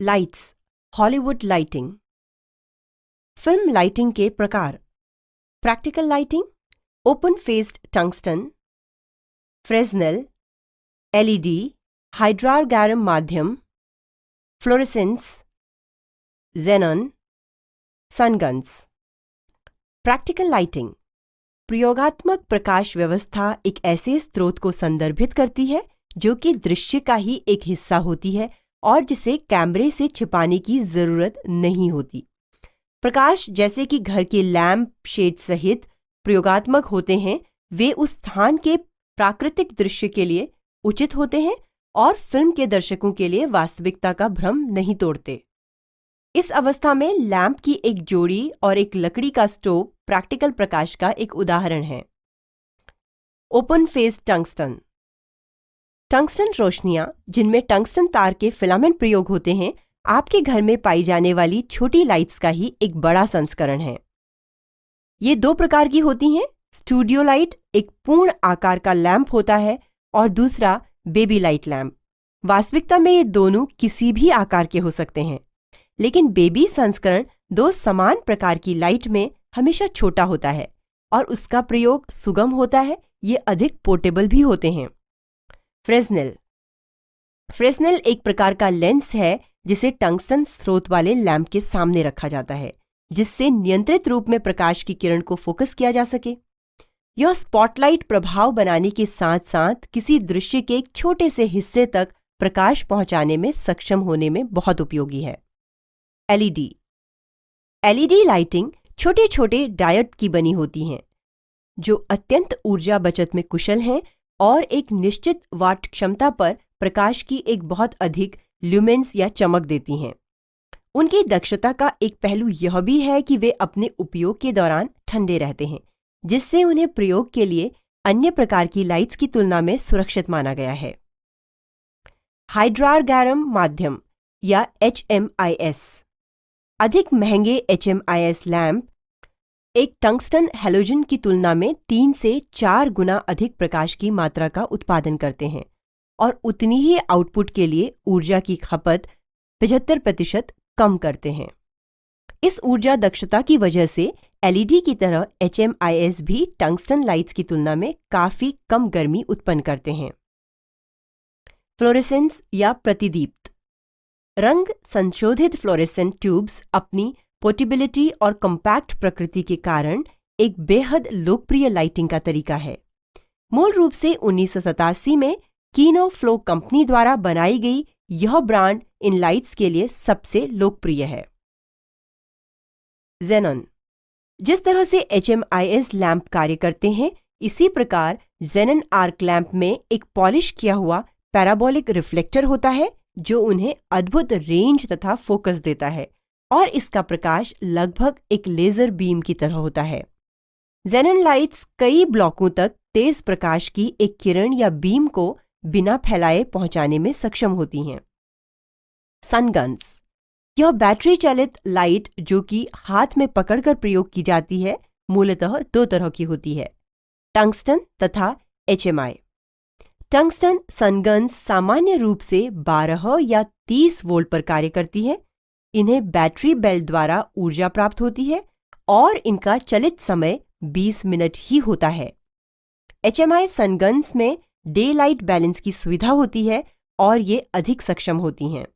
Lights, Hollywood lighting. Film lighting के प्रकार: practical lighting, open faced tungsten, Fresnel, LED, hydrargyrum माध्यम, fluorescence, xenon, sunguns. Practical lighting प्रयोगात्मक प्रकाश व्यवस्था एक ऐसे स्रोत को संदर्भित करती है जो कि दृश्य का ही एक हिस्सा होती है और जिसे कैमरे से छिपाने की जरूरत नहीं होती। प्रकाश जैसे कि घर के लैंप शेड सहित प्रयोगात्मक होते हैं, वे उस स्थान के प्राकृतिक दृश्य के लिए उचित होते हैं और फिल्म के दर्शकों के लिए वास्तविकता का भ्रम नहीं तोड़ते। इस अवस्था में लैंप की एक जोड़ी और एक लकड़ी का स्टोव प्रैक्टिकल प्रकाश का एक उदाहरण है। Open face tungsten. टंगस्टन रोशनियां, जिनमें टंगस्टन तार के फिलामेंट प्रयोग होते हैं, आपके घर में पाई जाने वाली छोटी लाइट्स का ही एक बड़ा संस्करण है। ये दो प्रकार की होती हैं। स्टूडियो लाइट एक पूर्ण आकार का लैंप होता है और दूसरा बेबी लाइट लैंप। वास्तविकता में ये दोनों किसी भी आकार के हो सकते हैं, लेकिन बेबी संस्करण दो समान प्रकार की लाइट में हमेशा छोटा होता है और उसका प्रयोग सुगम होता है। ये अधिक पोर्टेबल भी होते हैं। फ्रेस्नेल। फ्रेस्नेल एक प्रकार का लेंस है जिसे टंगस्टन स्रोत वाले लैंप के सामने रखा जाता है, जिससे नियंत्रित रूप में प्रकाश की किरण को फोकस किया जा सके। यह स्पॉटलाइट प्रभाव बनाने के साथ साथ किसी दृश्य के एक छोटे से हिस्से तक प्रकाश पहुंचाने में सक्षम होने में बहुत उपयोगी है। एलईडी। एलईडी लाइटिंग छोटे छोटे डायोड की बनी होती हैं, जो अत्यंत ऊर्जा बचत में कुशल हैं और एक निश्चित वाट क्षमता पर प्रकाश की एक बहुत अधिक ल्यूमेंस या चमक देती हैं। उनकी दक्षता का एक पहलू यह भी है कि वे अपने उपयोग के दौरान ठंडे रहते हैं, जिससे उन्हें प्रयोग के लिए अन्य प्रकार की लाइट्स की तुलना में सुरक्षित माना गया है। हाइड्रारगैरम माध्यम या HMIS। अधिक महंगे HMIS लैंप एक टंगस्टन हैलोजन की तुलना में 3 से 4 गुना अधिक प्रकाश की मात्रा का उत्पादन करते हैं और उतनी ही आउटपुट के लिए ऊर्जा की खपत 75% कम करते हैं। इस ऊर्जा दक्षता की वजह से LED की तरह HMIS भी टंगस्टन लाइट्स की तुलना में काफी कम गर्मी उत्पन्न करते हैं। फ्लोरेसेंस या प्रतिदीप्त। रंग संशोधित फ्लोरेसेंट ट्यूब्स अपनी पोर्टेबिलिटी और कॉम्पैक्ट प्रकृति के कारण एक बेहद लोकप्रिय लाइटिंग का तरीका है। मूल रूप से 1987 में कीनो फ्लो कंपनी द्वारा बनाई गई यह ब्रांड इन लाइट्स के लिए सबसे लोकप्रिय है। जेनन। जिस तरह से HMIS लैंप कार्य करते हैं, इसी प्रकार जेनन आर्क लैंप में एक पॉलिश किया हुआ पैराबोलिक रिफ्लेक्टर होता है जो उन्हें अद्भुत रेंज तथा फोकस देता है और इसका प्रकाश लगभग एक लेजर बीम की तरह होता है। जेनन लाइट्स कई ब्लॉकों तक तेज प्रकाश की एक किरण या बीम को बिना फैलाए पहुंचाने में सक्षम होती हैं। सनगन्स। यह बैटरी चालित लाइट जो कि हाथ में पकड़कर प्रयोग की जाती है, मूलतः दो तरह की होती है, टंगस्टन तथा HMI। टंगस्टन सनगन्स सामान्य रूप से 12 या 30 वोल्ट पर कार्य करती है। इन्हें बैटरी बेल्ट द्वारा ऊर्जा प्राप्त होती है और इनका चलित समय 20 मिनट ही होता है। HMI सनगन्स में डे लाइट बैलेंस की सुविधा होती है और ये अधिक सक्षम होती हैं।